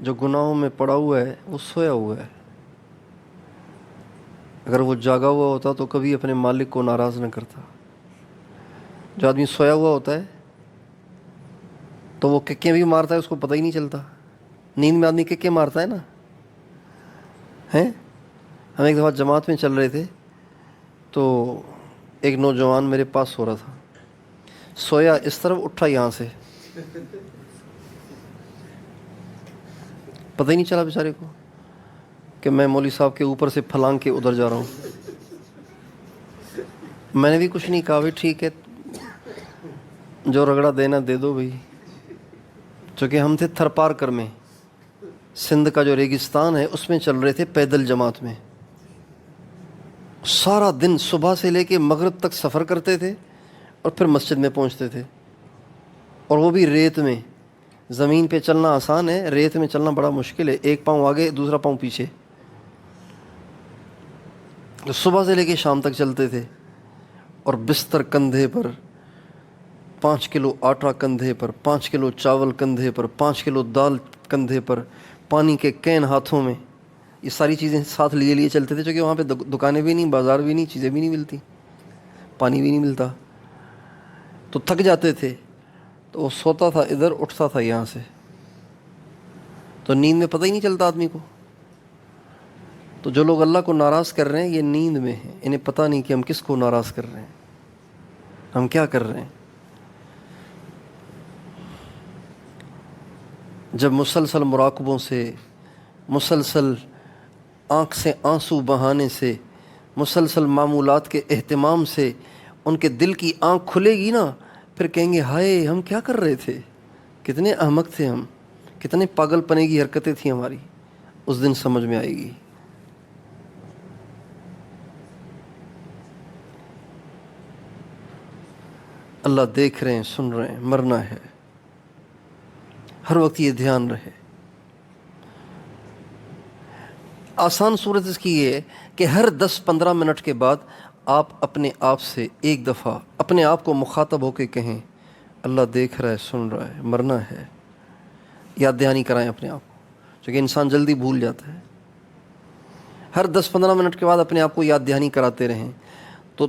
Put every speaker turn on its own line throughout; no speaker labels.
جو گناہوں میں پڑا ہوا ہے وہ سویا ہوا ہے. اگر وہ جاگا ہوا ہوتا تو کبھی اپنے مالک کو ناراض نہ کرتا. جو آدمی سویا ہوا ہوتا ہے تو وہ ککیں بھی مارتا ہے، اس کو پتہ ہی نہیں چلتا. نیند میں آدمی ککیں مارتا ہے نا. ہیں، ہم ایک دفعہ جماعت میں چل رہے تھے تو ایک نوجوان میرے پاس سو رہا تھا. سویا اس طرف، اٹھا یہاں سے، پتہ ہی نہیں چلا بیچارے کو کہ میں مولوی صاحب کے اوپر سے پھلانگ کے ادھر جا رہا ہوں. میں نے بھی کچھ نہیں کہا، بھائی ٹھیک ہے، جو رگڑا دینا دے دو بھائی. چونکہ ہم تھے تھر پارکر میں، سندھ کا جو ریگستان ہے اس میں چل رہے تھے پیدل جماعت میں. سارا دن صبح سے لے کے مغرب تک سفر کرتے تھے اور پھر مسجد میں پہنچتے تھے، اور وہ بھی ریت میں. زمین پہ چلنا آسان ہے، ریت میں چلنا بڑا مشکل ہے. ایک پاؤں آگے دوسرا پاؤں پیچھے. تو صبح سے لے کے شام تک چلتے تھے، اور بستر کندھے پر، 5 کلو آٹا کندھے پر، 5 کلو چاول کندھے پر، 5 کلو دال کندھے پر، پانی کے کین ہاتھوں میں. یہ ساری چیزیں ساتھ لیے لیے چلتے تھے، چونکہ وہاں پہ دکانیں بھی نہیں، بازار بھی نہیں، چیزیں بھی نہیں ملتی، پانی بھی نہیں ملتا. تو تھک جاتے تھے تو وہ سوتا تھا ادھر، اٹھتا تھا یہاں سے. تو نیند میں پتہ ہی نہیں چلتا آدمی کو. تو جو لوگ اللہ کو ناراض کر رہے ہیں یہ نیند میں ہیں، انہیں پتہ نہیں کہ ہم کس کو ناراض کر رہے ہیں، ہم کیا کر رہے ہیں. جب مسلسل مراقبوں سے، مسلسل آنکھ سے آنسو بہانے سے، مسلسل معمولات کے اہتمام سے ان کے دل کی آنکھ کھلے گی نا، پھر کہیں گے ہائے ہم کیا کر رہے تھے، کتنے احمق تھے ہم، کتنے پاگل پنے کی حرکتیں تھیں ہماری. اس دن سمجھ میں آئے گی. اللہ دیکھ رہے ہیں، سن رہے ہیں، مرنا ہے. ہر وقت یہ دھیان رہے. آسان صورت اس کی یہ ہے کہ ہر 10-15 منٹ کے بعد آپ اپنے آپ سے ایک دفعہ اپنے آپ کو مخاطب ہو کے کہیں اللہ دیکھ رہا ہے، سن رہا ہے، مرنا ہے. یاد دہانی کرائیں اپنے آپ کو، چونکہ انسان جلدی بھول جاتا ہے. ہر 10-15 منٹ کے بعد اپنے آپ کو یاد دہانی کراتے رہیں. تو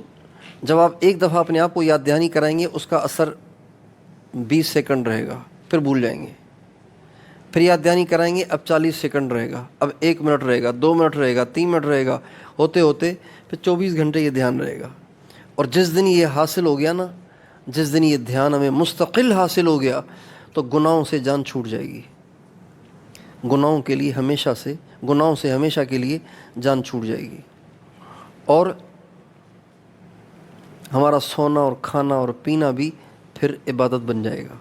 جب آپ ایک دفعہ اپنے آپ کو یاد دہانی کرائیں گے اس کا اثر 20 سیکنڈ رہے گا، پھر بھول جائیں گے. پھر یاد دہانی کرائیں گے، اب 40 سیکنڈ رہے گا، اب 1 منٹ رہے گا، 2 منٹ رہے گا، 3 منٹ رہے گا، ہوتے ہوتے پھر 24 گھنٹے یہ دھیان رہے گا. اور جس دن یہ حاصل ہو گیا نا، جس دن یہ دھیان ہمیں مستقل حاصل ہو گیا تو گناہوں سے جان چھوٹ جائے گی. گناہوں کے لیے ہمیشہ سے، گناہوں سے ہمیشہ کے لیے جان چھوٹ جائے گی. اور ہمارا سونا اور کھانا اور پینا بھی پھر عبادت بن جائے گا.